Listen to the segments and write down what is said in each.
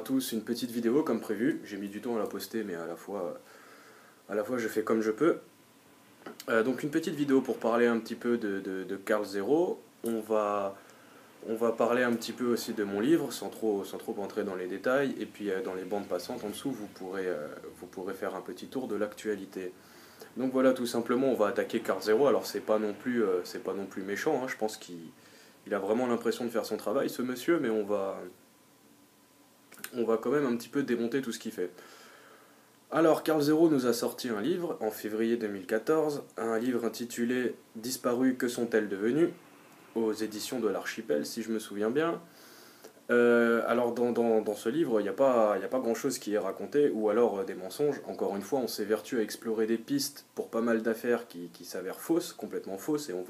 tous, une petite vidéo comme prévu. J'ai mis du temps à la poster, mais à la fois je fais comme je peux. Donc une petite vidéo pour parler un petit peu de Karl Zero. On va parler un petit peu aussi de mon livre, sans trop entrer dans les détails. Et puis dans les bandes passantes en dessous, vous pourrez faire un petit tour de l'actualité. Donc voilà, tout simplement, on va attaquer Karl Zero. Alors c'est pas non plus méchant, hein. Je pense qu'il a vraiment l'impression de faire son travail, ce monsieur, mais on va quand même un petit peu démonter tout ce qu'il fait. Alors, Karl Zero nous a sorti un livre en février 2014, un livre intitulé Disparues, que sont-elles devenues, aux éditions de l'Archipel, si je me souviens bien. Alors, dans ce livre, il n'y a pas grand-chose qui est raconté, ou alors des mensonges. Encore une fois, on s'évertue à explorer des pistes pour pas mal d'affaires qui s'avèrent fausses, complètement fausses, et on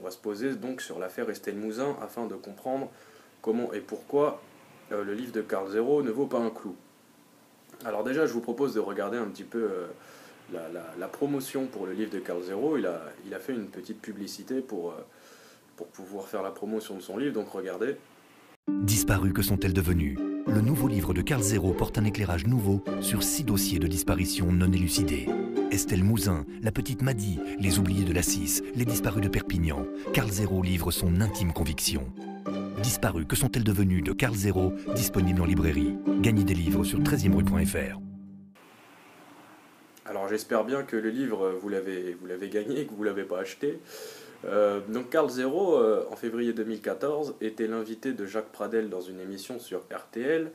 va se poser donc sur l'affaire Estelle Mouzin afin de comprendre comment et pourquoi le livre de Karl Zero ne vaut pas un clou. Alors déjà, je vous propose de regarder un petit peu la promotion pour le livre de Karl Zero. Il a fait une petite publicité pour pouvoir faire la promotion de son livre, donc regardez. Disparues, que sont-elles devenues? Le nouveau livre de Karl Zero porte un éclairage nouveau sur 6 dossiers de disparition non élucidés. Estelle Mouzin, la petite Maddy, les oubliés de la 6, les disparus de Perpignan. Karl Zero livre son intime conviction. Disparues, que sont-elles devenues de Karl Zero, disponible en librairie. Gagnez des livres sur 13e-rue.fr. Alors j'espère bien que le livre, vous l'avez gagné et que vous ne l'avez pas acheté. Donc Karl Zero, en février 2014, était l'invité de Jacques Pradel dans une émission sur RTL.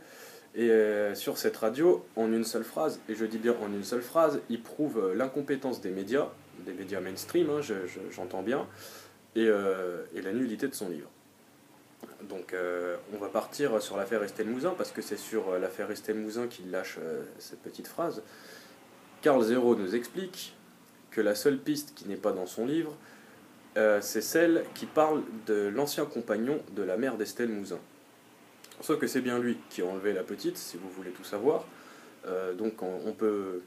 Et sur cette radio, en une seule phrase, et je dis bien en une seule phrase, il prouve l'incompétence des médias mainstream, hein, j'entends bien, et la nullité de son livre. Donc on va partir sur l'affaire Estelle Mouzin, parce que c'est sur l'affaire Estelle Mouzin qu'il lâche cette petite phrase. Karl Zero nous explique que la seule piste qui n'est pas dans son livre, c'est celle qui parle de l'ancien compagnon de la mère d'Estelle Mouzin. Sauf que c'est bien lui qui a enlevé la petite, si vous voulez tout savoir. Donc on peut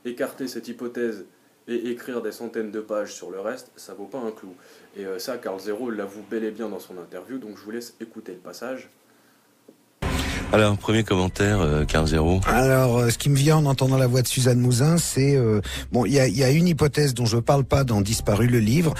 écarter cette hypothèse et écrire des centaines de pages sur le reste, ça vaut pas un clou. Et ça, Karl Zero l'avoue bel et bien dans son interview, donc je vous laisse écouter le passage. Alors, premier commentaire, Karl Zero. Alors, ce qui me vient en entendant la voix de Suzanne Mouzin, c'est bon, il y a une hypothèse dont je parle pas dans Disparu le livre,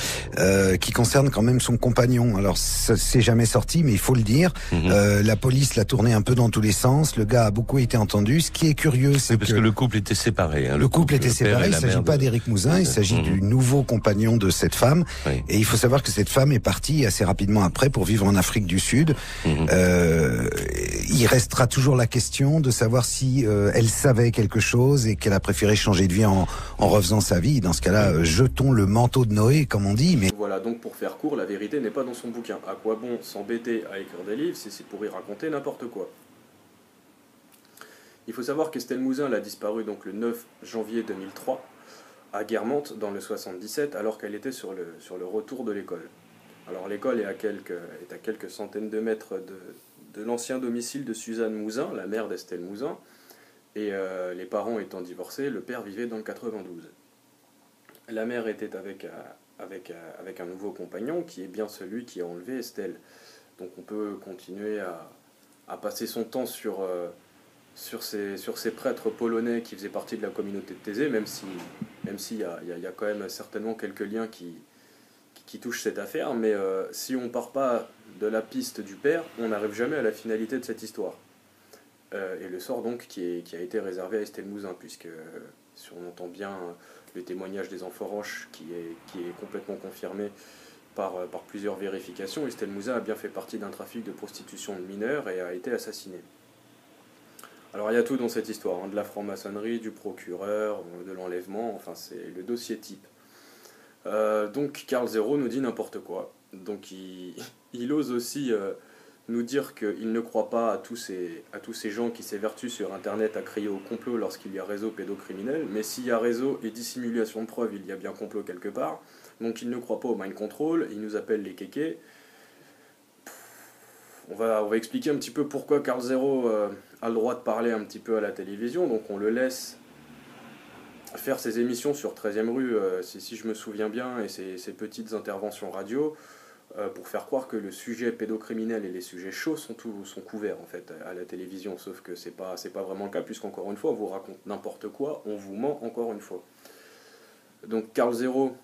qui concerne quand même son compagnon. Alors, ça c'est jamais sorti, mais il faut le dire. La police l'a tourné un peu dans tous les sens. Le gars a beaucoup été entendu. Ce qui est curieux, c'est parce que le couple était séparé. Hein, le couple était séparé. Il s'agit pas d'Éric Mouzin, il s'agit du nouveau compagnon de cette femme. Oui. Et il faut savoir que cette femme est partie assez rapidement après pour vivre en Afrique du Sud. Il restera toujours la question de savoir si elle savait quelque chose et qu'elle a préféré changer de vie en refaisant sa vie. Dans ce cas-là, jetons le manteau de Noé, comme on dit. Mais voilà, donc pour faire court, la vérité n'est pas dans son bouquin. À quoi bon s'embêter à écrire des livres si c'est pour y raconter n'importe quoi? Il faut savoir qu'Estelle Mouzin a disparu donc le 9 janvier 2003 à Guermantes dans le 77, alors qu'elle était sur le retour de l'école. Alors l'école est à quelques centaines de mètres de l'ancien domicile de Suzanne Mouzin, la mère d'Estelle Mouzin, et les parents étant divorcés, le père vivait dans le 92. La mère était avec un nouveau compagnon, qui est bien celui qui a enlevé Estelle. Donc on peut continuer à passer son temps sur ces prêtres polonais qui faisaient partie de la communauté de Thésée, même s'il y a quand même certainement quelques liens qui touchent cette affaire, mais si on ne part pas de la piste du père, on n'arrive jamais à la finalité de cette histoire. Et le sort donc qui a été réservé à Estelle Mouzin, puisque si on entend bien le témoignage des enforanches qui est complètement confirmé par plusieurs vérifications, Estelle Mouzin a bien fait partie d'un trafic de prostitution de mineurs et a été assassinée. Alors il y a tout dans cette histoire, hein, de la franc-maçonnerie, du procureur, de l'enlèvement, enfin c'est le dossier type. Donc Karl Zero nous dit n'importe quoi. Donc il ose aussi nous dire qu'il ne croit pas à tous ces gens qui s'évertuent sur Internet à crier au complot lorsqu'il y a réseau pédocriminel, mais s'il y a réseau et dissimulation de preuves, il y a bien complot quelque part. Donc il ne croit pas au mind control, il nous appelle les kékés. On va expliquer un petit peu pourquoi Karl Zero a le droit de parler un petit peu à la télévision, donc on le laisse faire ses émissions sur 13e rue, si je me souviens bien, et ses petites interventions radio. pour faire croire que le sujet pédocriminel et les sujets chauds sont couverts en fait à la télévision, sauf que c'est pas vraiment le cas, puisqu'encore une fois, on vous raconte n'importe quoi, on vous ment encore une fois. Donc Karl Zero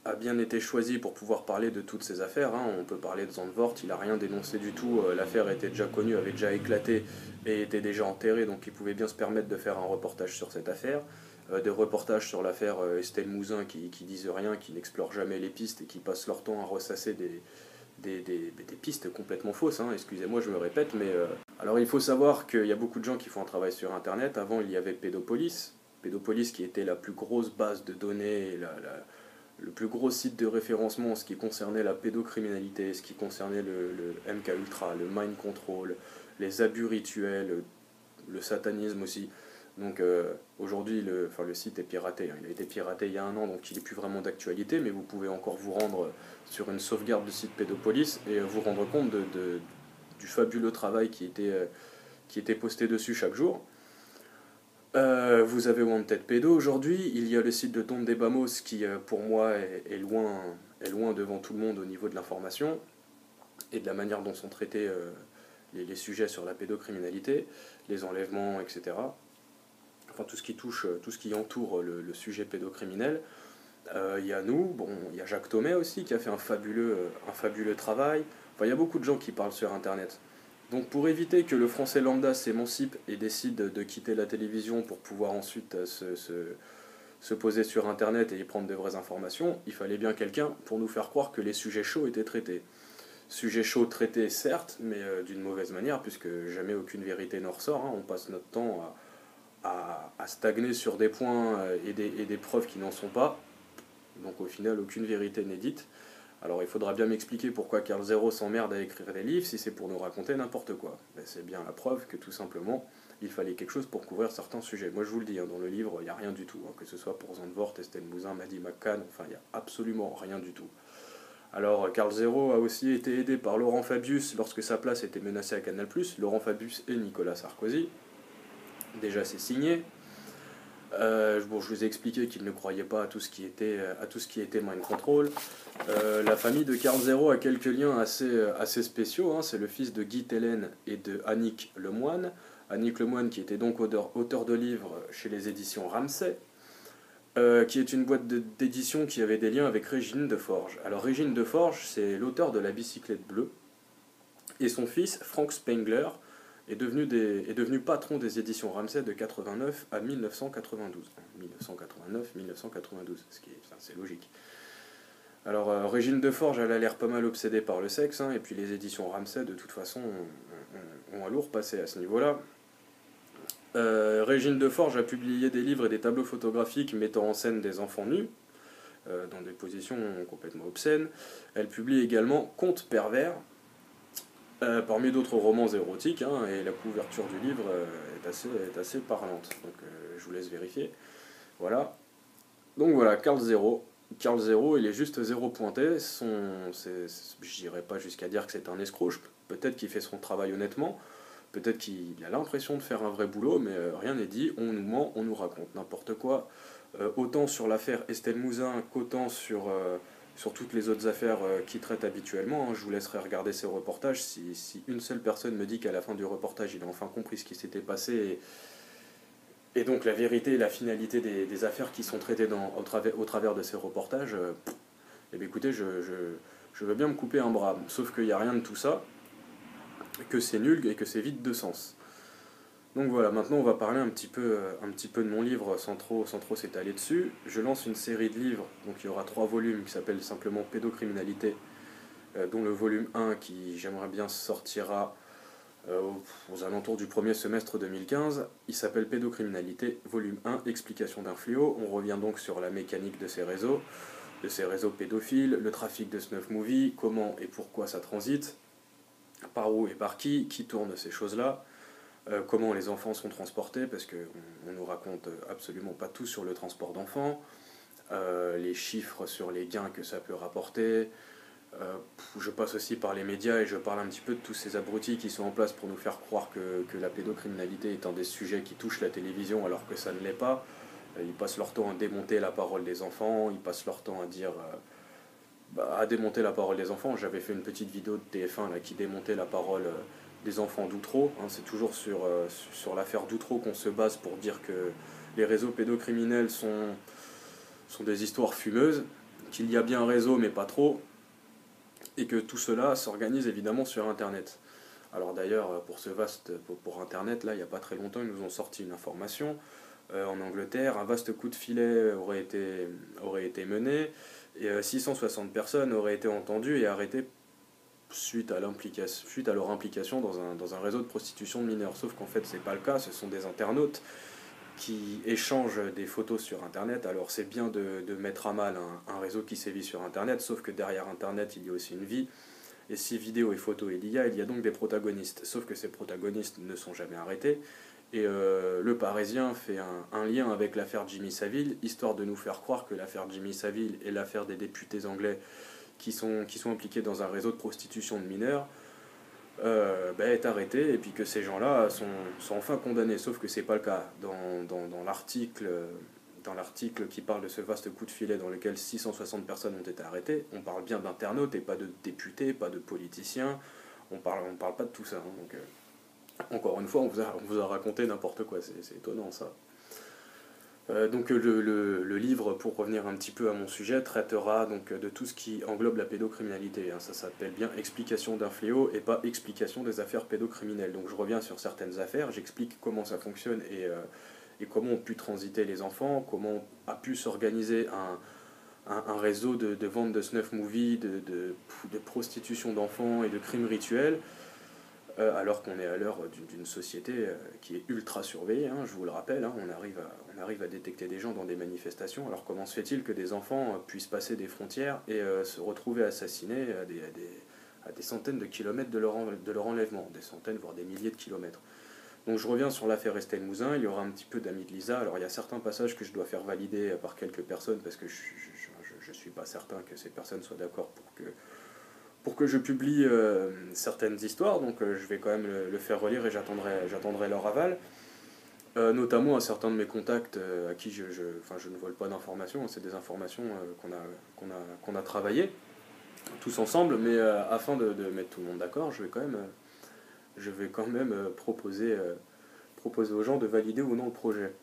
a bien été choisi pour pouvoir parler de toutes ces affaires, hein. On peut parler de Zandvoort, il n'a rien dénoncé du tout, l'affaire était déjà connue, avait déjà éclaté et était déjà enterrée, donc il pouvait bien se permettre de faire un reportage sur cette affaire. Des reportages sur l'affaire Estelle Mouzin qui disent rien, qui n'explorent jamais les pistes et qui passent leur temps à ressasser des pistes complètement fausses, hein. Excusez-moi, je me répète, mais... Alors il faut savoir qu'il y a beaucoup de gens qui font un travail sur Internet. Avant, il y avait Pédopolis qui était la plus grosse base de données, le plus gros site de référencement en ce qui concernait la pédocriminalité, ce qui concernait le MK Ultra, le mind control, les abus rituels, le satanisme aussi. Donc aujourd'hui, le site est piraté, hein. Il a été piraté il y a 1 an, donc il n'est plus vraiment d'actualité, mais vous pouvez encore vous rendre sur une sauvegarde du site Pédopolis et vous rendre compte du fabuleux travail qui était posté dessus chaque jour. Vous avez Wanted Pédo aujourd'hui, il y a le site de Don Debamos qui pour moi est loin devant tout le monde au niveau de l'information et de la manière dont sont traités les sujets sur la pédocriminalité, les enlèvements, etc. Enfin tout ce qui entoure le sujet pédocriminel. Il y a nous, bon, il y a Jacques Thomé aussi qui a fait un fabuleux travail. Enfin, il y a beaucoup de gens qui parlent sur Internet. Donc pour éviter que le français lambda s'émancipe et décide de quitter la télévision pour pouvoir ensuite se poser sur Internet et y prendre de vraies informations, il fallait bien quelqu'un pour nous faire croire que les sujets chauds étaient traités. Sujets chauds traités certes, mais d'une mauvaise manière, puisque jamais aucune vérité n'en ressort, hein. On passe notre temps à stagner sur des points et des preuves qui n'en sont pas. Donc au final, aucune vérité n'est dite. Alors il faudra bien m'expliquer pourquoi Karl Zero s'emmerde à écrire des livres si c'est pour nous raconter n'importe quoi. Ben, c'est bien la preuve que tout simplement, il fallait quelque chose pour couvrir certains sujets. Moi je vous le dis, hein, dans le livre, il n'y a rien du tout. Hein, que ce soit pour Zandvoort, Estelle Mouzin, Madi McCann, enfin il n'y a absolument rien du tout. Alors Karl Zero a aussi été aidé par Laurent Fabius lorsque sa place était menacée à Canal+. Laurent Fabius et Nicolas Sarkozy. Déjà c'est signé. Bon, je vous ai expliqué qu'il ne croyait pas à tout ce qui était mind control. La famille de Karl Zero a quelques liens assez spéciaux, hein. C'est le fils de Guy Tellen et de Annick Lemoine. Annick Lemoine qui était donc auteur de livres chez les éditions Ramsay, qui est une boîte d'édition qui avait des liens avec Régine Deforge. Alors Régine Deforge, c'est l'auteur de La bicyclette bleue, et son fils, Frank Spengler, est devenu patron des éditions Ramsay de 89 à 1992. 1989-1992, c'est logique. Alors, Régine Deforge, elle a l'air pas mal obsédée par le sexe, hein, et puis les éditions Ramsay, de toute façon, ont un lourd passé à ce niveau-là. Régine Deforge a publié des livres et des tableaux photographiques mettant en scène des enfants nus, dans des positions complètement obscènes. Elle publie également Contes pervers, parmi d'autres romans érotiques, hein, et la couverture du livre est assez parlante. Donc je vous laisse vérifier. Voilà. Donc voilà, Karl Zero. Karl Zero, il est juste zéro pointé. Je n'irai pas jusqu'à dire que c'est un escroc. Peut-être qu'il fait son travail honnêtement. Peut-être qu'il a l'impression de faire un vrai boulot, mais rien n'est dit. On nous ment, on nous raconte n'importe quoi. Autant sur l'affaire Estelle Mouzin qu'autant sur toutes les autres affaires qu'il traite habituellement, hein. Je vous laisserai regarder ces reportages. Si une seule personne me dit qu'à la fin du reportage, il a enfin compris ce qui s'était passé, et donc la vérité et la finalité des affaires qui sont traitées au travers de ces reportages, eh bien, écoutez, je veux bien me couper un bras. Sauf qu'il n'y a rien de tout ça, que c'est nul et que c'est vide de sens. Donc voilà, maintenant on va parler un petit peu de mon livre sans trop s'étaler dessus. Je lance une série de livres, donc il y aura 3 volumes qui s'appellent simplement Pédocriminalité, dont le volume 1 qui j'aimerais bien sortira aux alentours du premier semestre 2015. Il s'appelle Pédocriminalité, volume 1, Explication d'un fléau. On revient donc sur la mécanique de ces réseaux pédophiles, le trafic de snuff movie, comment et pourquoi ça transite, par où et par qui tourne ces choses-là. Comment les enfants sont transportés, parce qu'on ne nous raconte absolument pas tout sur le transport d'enfants, les chiffres sur les gains que ça peut rapporter. Je passe aussi par les médias et je parle un petit peu de tous ces abrutis qui sont en place pour nous faire croire que la pédocriminalité est un des sujets qui touche la télévision alors que ça ne l'est pas. Ils passent leur temps à démonter la parole des enfants, ils passent leur temps à dire à démonter la parole des enfants. J'avais fait une petite vidéo de TF1 là, qui démontait la parole des enfants d'Outreau. Hein, c'est toujours sur l'affaire d'Outreau qu'on se base pour dire que les réseaux pédocriminels sont des histoires fumeuses, qu'il y a bien un réseau mais pas trop, et que tout cela s'organise évidemment sur Internet. Alors d'ailleurs, pour Internet, là, il n'y a pas très longtemps, ils nous ont sorti une information. En Angleterre, un vaste coup de filet aurait été mené, et 660 personnes auraient été entendues et arrêtées suite à leur implication dans un réseau de prostitution de mineurs. Sauf qu'en fait, c'est pas le cas, ce sont des internautes qui échangent des photos sur Internet. Alors c'est bien de mettre à mal un réseau qui sévit sur Internet, sauf que derrière Internet, il y a aussi une vie. Et si vidéo et photo il y a donc des protagonistes. Sauf que ces protagonistes ne sont jamais arrêtés. Et le Parisien fait un lien avec l'affaire Jimmy Savile, histoire de nous faire croire que l'affaire Jimmy Savile et l'affaire des députés anglais qui sont impliqués dans un réseau de prostitution de mineurs est arrêté, et puis que ces gens-là sont enfin condamnés. Sauf que c'est pas le cas. Dans l'article qui parle de ce vaste coup de filet dans lequel 660 personnes ont été arrêtées, on parle bien d'internautes et pas de députés, pas de politiciens. On parle pas de tout ça. Hein. Donc, encore une fois, on vous a raconté n'importe quoi. C'est étonnant ça. Donc le livre, pour revenir un petit peu à mon sujet, traitera donc de tout ce qui englobe la pédocriminalité. Hein. Ça s'appelle bien Explication d'un fléau et pas Explication des affaires pédocriminelles. Donc je reviens sur certaines affaires, j'explique comment ça fonctionne et comment ont pu transiter les enfants, comment a pu s'organiser un réseau de vente de snuff movie, de prostitution d'enfants et de crimes rituels. Alors qu'on est à l'heure d'une société qui est ultra surveillée, hein, je vous le rappelle, hein, on arrive à détecter des gens dans des manifestations. Alors comment se fait-il que des enfants puissent passer des frontières et se retrouver assassinés à des centaines de kilomètres de leur enlèvement, des centaines voire des milliers de kilomètres. Donc je reviens sur l'affaire Estelle Mouzin, il y aura un petit peu d'amis de Lisa. Alors il y a certains passages que je dois faire valider par quelques personnes parce que je ne suis pas certain que ces personnes soient d'accord pour que je publie certaines histoires, donc je vais quand même le faire relire et j'attendrai leur aval. Notamment à certains de mes contacts à qui je ne vole pas d'informations, c'est des informations qu'on a travaillées tous ensemble, mais afin de mettre tout le monde d'accord, je vais quand même proposer aux gens de valider ou non le projet.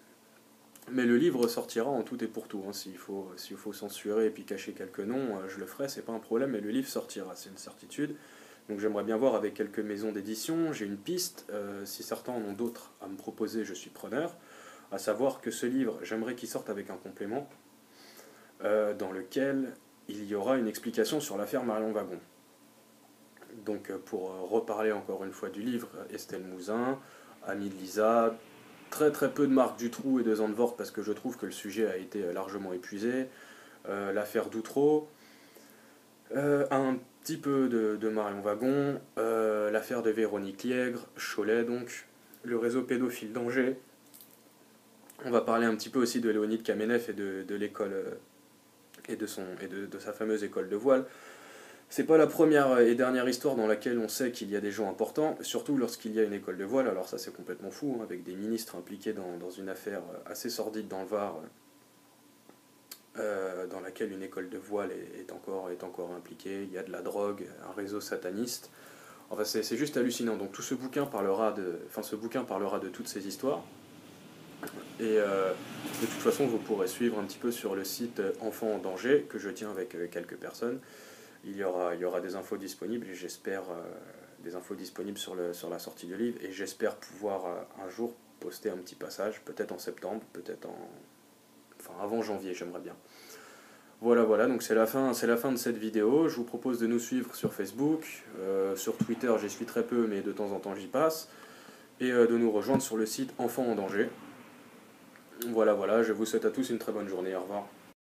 Mais le livre sortira en tout et pour tout. Hein. S'il faut censurer et puis cacher quelques noms, je le ferai, c'est pas un problème, mais le livre sortira, c'est une certitude. Donc j'aimerais bien voir avec quelques maisons d'édition, j'ai une piste, si certains en ont d'autres à me proposer, je suis preneur, à savoir que ce livre, j'aimerais qu'il sorte avec un complément, dans lequel il y aura une explication sur l'affaire Marion Wagon. Donc pour reparler encore une fois du livre, Estelle Mouzin, amie de Lisa, très peu de Marc Dutroux et de Zandvoort parce que je trouve que le sujet a été largement épuisé. L'affaire d'Outreau, un petit peu de Marion Wagon, l'affaire de Véronique Liègre, Cholet donc, le réseau pédophile d'Angers. On va parler un petit peu aussi de Léonide Kamenev et de l'école et de sa fameuse école de voile. C'est pas la première et dernière histoire dans laquelle on sait qu'il y a des gens importants, surtout lorsqu'il y a une école de voile. Alors ça c'est complètement fou, hein, avec des ministres impliqués dans une affaire assez sordide dans le Var, dans laquelle une école de voile est encore impliquée. Il y a de la drogue, un réseau sataniste. Enfin c'est juste hallucinant. Donc tout ce bouquin parlera de toutes ces histoires. Et de toute façon vous pourrez suivre un petit peu sur le site Enfants en danger que je tiens avec quelques personnes. Il y aura des infos disponibles et j'espère des infos disponibles sur la sortie du livre et j'espère pouvoir un jour poster un petit passage, peut-être en septembre, peut-être avant janvier, j'aimerais bien. Voilà, donc c'est la fin de cette vidéo. Je vous propose de nous suivre sur Facebook, sur Twitter j'y suis très peu mais de temps en temps j'y passe, et de nous rejoindre sur le site Enfants en danger. Voilà, je vous souhaite à tous une très bonne journée, au revoir.